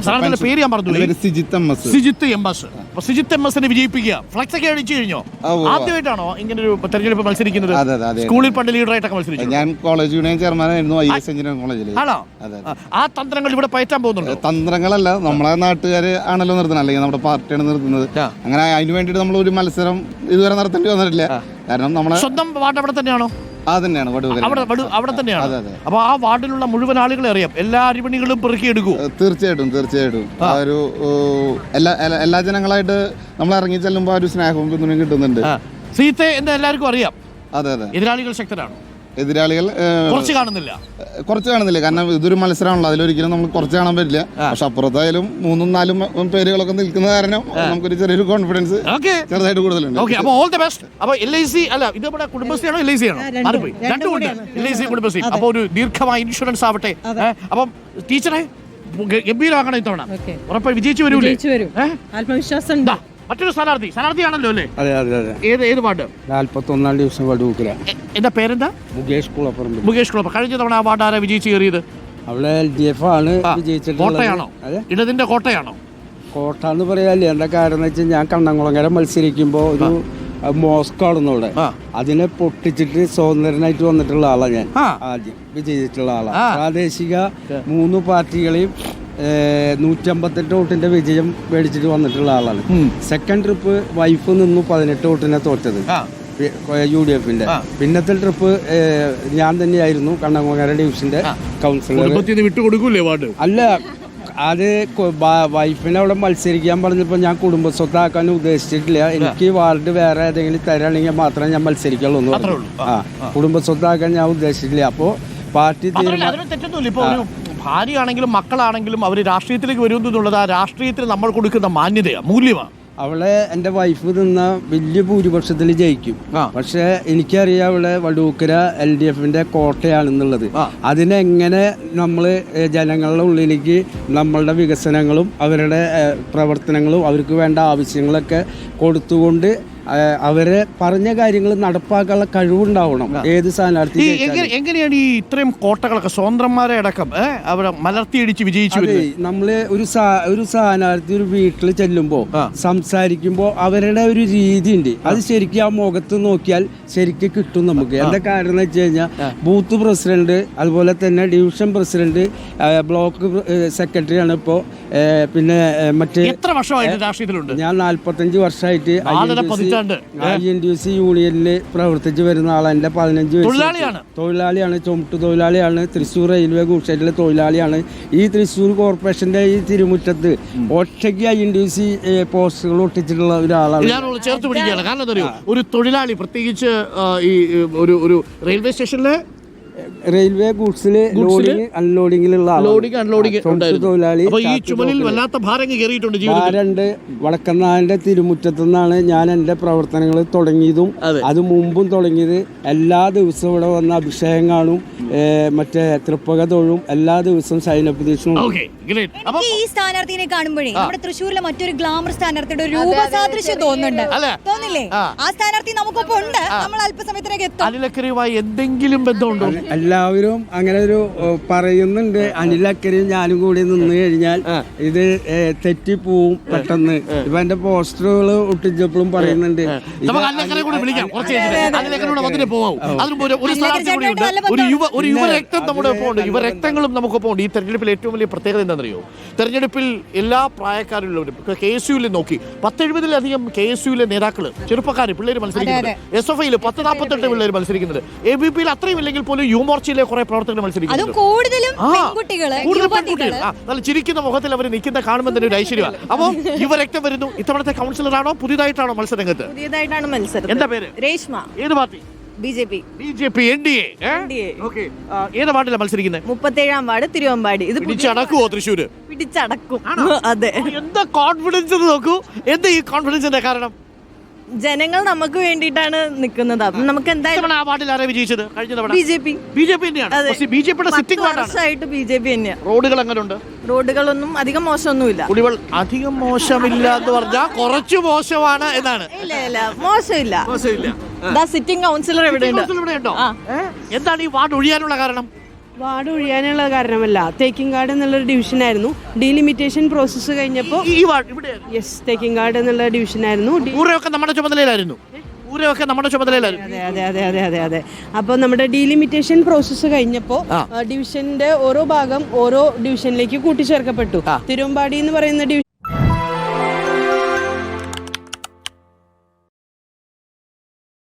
സ്ഥാനാർത്ഥിയുടെ പേര് ഞാൻ പറഞ്ഞു, സിജിത്ത് എം എസ്. അപ്പൊ സിജിത്ത് എം എസിനെ വിജയിപ്പിക്കുക. ഫ്ലക്സ് ഒക്കെ അടിച്ചു കഴിഞ്ഞോ? ആദ്യമായിട്ടാണോ ഇങ്ങനെ ഒരു തെരഞ്ഞെടുപ്പ് മത്സരിക്കുന്നത്? സ്കൂളിൽ പണ്ട് ലീഡറായിട്ടൊക്കെ മത്സരിച്ചു. ഞാൻ കോളേജ് യൂണിയൻ ചെയർമാനായിരുന്നു IAS എഞ്ചിനീയറിംഗ് കോളേജിൽ. ആണോ? ആ തന്ത്രങ്ങൾ ഇവിടെ പയറ്റാൻ പോകുന്നുണ്ട്? തന്ത്രങ്ങളല്ല, നമ്മളെ നാട്ടുകാര് ആണല്ലോ നിർത്തുന്നത്, അല്ലെങ്കിൽ നമ്മുടെ പാർട്ടിയാണ് നിർത്തുന്നത്. അങ്ങനെ അതിന് വേണ്ടിയിട്ട് നമ്മൾ ഒരു മത്സരം ഇതുവരെ നടത്തേണ്ടി വന്നിട്ടില്ല. കാരണം നമ്മളെ സ്വന്തം വാർഡ് അവിടെ തന്നെയാണോ? തന്നെയാണ് അവിടെ തന്നെയാണ്. അപ്പൊ ആ വാർഡിലുള്ള മുഴുവൻ ആളുകളെ അറിയാം, എല്ലാ അരിമണികളും പെറുക്കിയെടുക്കും. തീർച്ചയായിട്ടും ആ ഒരു എല്ലാ ജനങ്ങളായിട്ട് നമ്മൾ ഇറങ്ങി ചെല്ലുമ്പോൾ ആ ഒരു സ്നേഹവും പിന്തുണയും കിട്ടുന്നുണ്ട്. സീത്തെ എന്ന് എല്ലാവർക്കും അറിയാം. അതെ. എതിരാളികൾ ശക്തരാണ്. എതിരാളികൾ കുറച്ച് കാണുന്നില്ല, കാരണം ഇതൊരു മത്സരമാണല്ലോ, അതിലൊരിക്കലും നമ്മൾ കുറച്ച് കാണാൻ പറ്റില്ല. പക്ഷെ അപ്പുറത്തായാലും 3-4 പേരുകളൊക്കെ നിൽക്കുന്ന കാരണം നമുക്കൊരു ചെറിയൊരു കോൺഫിഡൻസ് ചെറുതായിട്ട് കൂടുതലുണ്ട്. അപ്പൊ ഒരു ദീർഘമായ ഇൻഷുറൻസ് ആവട്ടെ. അപ്പം ടീച്ചറെ ഗംഭീരമാക്കണം ഇത്തവണ, ഉറപ്പായി വിജയിച്ചു വരൂലേ? ആത്മവിശ്വാസം. മറ്റൊരു സ്ഥാനാർത്ഥിയാണല്ലോ അല്ലേ? ഏത് വാർഡ്? 41-ാം ഡിവിഷൻ വടൂക്കര. എന്റെ പേരെന്താ? മുകേഷ് കുളപ്പുറം. കഴിഞ്ഞ തവണ ആ വാർഡ് ആരാ വിജയിച്ചു കയറിയത്? അവിടെ LDF ആണ് വിജയിച്ചിട്ടുള്ളത്. കോട്ടയാണോ? ഇടതിന്റെ കോട്ടയാണോ? കോട്ട എന്ന് പറയാല്ലേ. എന്താ കാരണം എന്ന് വെച്ചാൽ ഞാൻ കണ്ണംകുളങ്ങര മത്സരിക്കുമ്പോ ഒരു മോസ്ക് ആണെന്ന് അവിടെ, അതിനെ പൊട്ടിച്ചിട്ട് സ്വതന്ത്രനായിട്ട് വന്നിട്ടുള്ള ആളാണ് ഞാൻ. ആദ്യം വിജയിച്ചിട്ടുള്ള ആളാണ്. പ്രാദേശിക 3 പാർട്ടികളെയും 158 വോട്ടിന്റെ വിജയം മേടിച്ചിട്ട് വന്നിട്ടുള്ള ആളാണ്. സെക്കൻഡ് ട്രിപ്പ് വൈഫ് നിന്നു 18 വോട്ടിനെ തോറ്റത് UDFന്റെ. പിന്നത്തെ ട്രിപ്പ് ഞാൻ തന്നെയായിരുന്നു കണ്ണംകുളങ്ങര ഡിവിഷന്റെ കൗൺസിലർ. അല്ല, അത് വൈഫിനെ അവിടെ മത്സരിക്കാൻ പറഞ്ഞപ്പോൾ ഞാൻ കുടുംബസ്വത്താക്കാൻ ഉദ്ദേശിച്ചിട്ടില്ല. എനിക്ക് വാർഡ് വേറെ ഏതെങ്കിലും തരാണെങ്കിൽ മാത്രമേ ഞാൻ മത്സരിക്കുള്ളൂ എന്ന് പറഞ്ഞു. കുടുംബസ്വത്താക്കാൻ ഞാൻ ഉദ്ദേശിച്ചിട്ടില്ല. അപ്പോൾ പാർട്ടി ഭാര്യയാണെങ്കിലും മക്കളാണെങ്കിലും അവർ രാഷ്ട്രീയത്തിലേക്ക് വരുമെന്നുള്ളത് ആ രാഷ്ട്രീയത്തിന് നമ്മൾ കൊടുക്കുന്ന മാന്യതയാണ്, മൂല്യമാണ്. അവളെ എൻ്റെ വൈഫ് നിന്ന വലിയ ഭൂരിപക്ഷത്തിൽ ജയിക്കും. പക്ഷെ എനിക്കറിയാം അവളെ വടൂക്കര LDFന്റെ കോട്ടയാണെന്നുള്ളത്. അതിനെങ്ങനെ നമ്മൾ ജനങ്ങളുടെ ഉള്ളിലേക്ക് നമ്മളുടെ വികസനങ്ങളും അവരുടെ പ്രവർത്തനങ്ങളും അവർക്ക് വേണ്ട ആവശ്യങ്ങളൊക്കെ കൊടുത്തുകൊണ്ട് അവരെ പറഞ്ഞ കാര്യങ്ങൾ നടപ്പാക്കാനുള്ള കഴിവുണ്ടാവണം ഏത് സ്ഥാനാർത്ഥി. എങ്ങനെയാണ് ഈ ഇത്രയും കോട്ടകളൊക്കെ സ്വതന്ത്രന്മാരെ അടക്കം അവരെ മലർത്തിയിടിച്ച് വിജയിച്ചു? നമ്മള് ഒരു സ്ഥാനാർത്ഥി ഒരു വീട്ടിൽ ചെല്ലുമ്പോൾ സംസാരിക്കുമ്പോൾ അവരുടെ ഒരു രീതി ഉണ്ട്. അത് ശരിക്കും ആ മുഖത്ത് നോക്കിയാൽ ശരിക്കും കിട്ടും നമുക്ക്. എന്താ കാരണം എന്ന് വെച്ച് കഴിഞ്ഞാൽ ബൂത്ത് പ്രസിഡന്റ്, അതുപോലെ തന്നെ ഡിവിഷൻ പ്രസിഡന്റ്, ബ്ലോക്ക് സെക്രട്ടറി ആണ് ഇപ്പോൾ. പിന്നെ മറ്റേ എത്ര വർഷമായിട്ട് രാഷ്ട്രീയത്തിലുണ്ട്? ഞാൻ 45 വർഷമായിട്ട് INTUC യൂണിയനിൽ പ്രവർത്തിച്ചു വരുന്ന ആളാണ്. എൻ്റെ 15 തൊഴിലാളിയാണ്, ചുമട്ടു തൊഴിലാളിയാണ്, തൃശ്ശൂർ റെയിൽവേ ഗൂഡ്ഷെഡിലെ തൊഴിലാളിയാണ്. ഈ തൃശ്ശൂർ കോർപ്പറേഷന്റെ ഈ തിരുമുറ്റത്ത് ഒറ്റയ്ക്ക് INTUC പോസ്റ്ററുകൾ ഒട്ടിച്ചിട്ടുള്ള ഒരാളാണ്. ചേർത്ത് പിടിക്കുകയാണ്. കാരണം എന്താ പറയുക, ഒരു തൊഴിലാളി പ്രത്യേകിച്ച് ഈ ഒരു റെയിൽവേ സ്റ്റേഷനിലെ റെയിൽവേ ഗൂഡ്സില് ലോഡിംഗ് അൺലോഡിംഗിലുള്ള തൊഴിലാളി. ഭാരണ്ട് വടക്കന്നാന്റെ തിരുമുറ്റത്തു നിന്നാണ് ഞാൻ എൻ്റെ പ്രവർത്തനങ്ങൾ തുടങ്ങിയതും അത് മുമ്പും തുടങ്ങിയത്. എല്ലാ ദിവസവും ഇവിടെ വന്ന അഭിഷേകം കാണും, മറ്റേ തൃപ്പക തൊഴും, എല്ലാ ദിവസവും സൈനപ്രതീക്ഷയും. ഈ സ്ഥാനാർത്ഥിനെ കാണുമ്പോഴേ നമ്മുടെ തൃശ്ശൂരിലെ മറ്റൊരു ഗ്ലാമർ സ്ഥാനാർത്ഥിയുടെ ഒരു രൂപസാദൃശ്യം തോന്നുന്നുണ്ട്, തോന്നില്ലേ? ആ സ്ഥാനാർത്ഥി നമുക്കൊപ്പം ഉണ്ട്, നമ്മൾ അല്പസമയത്തിനൊക്കെ എത്തും. എന്തെങ്കിലും ബന്ധമുണ്ടോ? എല്ലാവരും അങ്ങനെ ഒരു പറയുന്നുണ്ട്. അനിലക്കരയും ഞാനും കൂടി നിന്ന് കഴിഞ്ഞാൽ ഇത് തെറ്റിപ്പോവും പെട്ടെന്ന്. ഇപ്പൊ എന്റെ പോസ്റ്ററുകൾ ഒട്ടിച്ചപ്പോഴും പറയുന്നുണ്ട്. ഒരു യുവരക്തം നമ്മുടെ ഒപ്പം ഉണ്ട്, യുവരക്തങ്ങളും നമുക്കൊപ്പം ഉണ്ട്. ഈ തെരഞ്ഞെടുപ്പിൽ ഏറ്റവും വലിയ പ്രത്യേകത എന്താണെന്നറിയോ? തെരഞ്ഞെടുപ്പിൽ എല്ലാ പ്രായക്കാരുള്ളവരും KSUവിൽ നോക്കി 10-70-ലധികം KSUവിലെ നേതാക്കള്, ചെറുപ്പക്കാർ, പിള്ളേർ മത്സരിക്കുന്നത്. SFIയിൽ 10-48 പിള്ളേർ മത്സരിക്കുന്നുണ്ട്. ABPയിൽ അത്രയും ഇല്ലെങ്കിൽ പോലും യുവമോർച്ചയിലെ കുറെ പ്രവർത്തകർ മത്സരിക്കുന്നു. നല്ല ചിരിക്കുന്ന മുഖത്തിൽ അവർ നിൽക്കുന്ന കാണുമ്പോൾ തന്നെ ഒരു ഐശ്വര്യമാണ്. അപ്പോൾ യുവരക്തം വരുന്നു. ഇത്തവണത്തെ കൗൺസിലറാണോ പുതിയതായിട്ടാണോ മത്സരരംഗത്ത്? പുതിയതായിട്ടാണ് മത്സരം. എന്താ പേര്? രേഷ്മ. ഏത് പാർട്ടി? BJP. NDA. ഏത് വാർഡിലാണ് മത്സരിക്കുന്നത്? 37-ാം വാർഡ്, തിരുവമ്പാടി. ഇത് പിടിച്ചടക്കുവോ തൃശ്ശൂര്? പിടിച്ചടക്കും. അതെ. എന്താ കോൺഫിഡൻസ് നോക്കൂ. എന്താ ഈ കോൺഫിഡൻസിന്റെ കാരണം? ജനങ്ങൾ നമുക്ക് വേണ്ടിയിട്ടാണ് നിൽക്കുന്നത്. നമുക്ക് എന്തായാലും ആ വാർഡിൽ ആരാ വിജയിച്ചത് കഴിഞ്ഞ തവണ? BJP തന്നെയാണ്. BJPയുടെ സിറ്റിംഗ് വാർഡായിട്ട് BJP തന്നെയാണ്. റോഡുകൾ എങ്ങനെയുണ്ട്? റോഡുകളൊന്നും അധികം മോശമൊന്നുമില്ല. കുടിവെൾ അധികം മോശമില്ല എന്ന് പറഞ്ഞാൽ കുറച്ച് മോശമാണ് എന്നാണ്. ഇല്ല, മോശമില്ല. സിറ്റിംഗ് കൗൺസിലർ എവിടെയുണ്ടോ? എന്താണ് ഈ വാർഡ് ഒഴിയാനുള്ള കാരണം? വാർഡ് ഒഴിയാനുള്ള കാരണമല്ല, തേക്കിൻകാട് എന്നുള്ളൊരു ഡിവിഷനായിരുന്നു. ഡീലിമിറ്റേഷൻ പ്രോസസ്സ് കഴിഞ്ഞപ്പോൾ ഈ വാർഡ് ഇവിടെ യെസ്, തേക്കിൻകാട് എന്നുള്ള ഡിവിഷനായിരുന്നു. ഊരൊക്കെ നമ്മുടെ ചുമതലയിലായിരുന്നു. ഊരൊക്കെ നമ്മുടെ ചുമതലയിലായിരുന്നു. അതെ. അപ്പോൾ നമ്മുടെ ഡീലിമിറ്റേഷൻ പ്രോസസ്സ് കഴിഞ്ഞപ്പോൾ ഡിവിഷന്റെ ഓരോ ഭാഗം ഓരോ ഡിവിഷനിലേക്ക് കൂട്ടിച്ചേർക്കപ്പെട്ടു. തിരുവമ്പാടി എന്ന് പറയുന്ന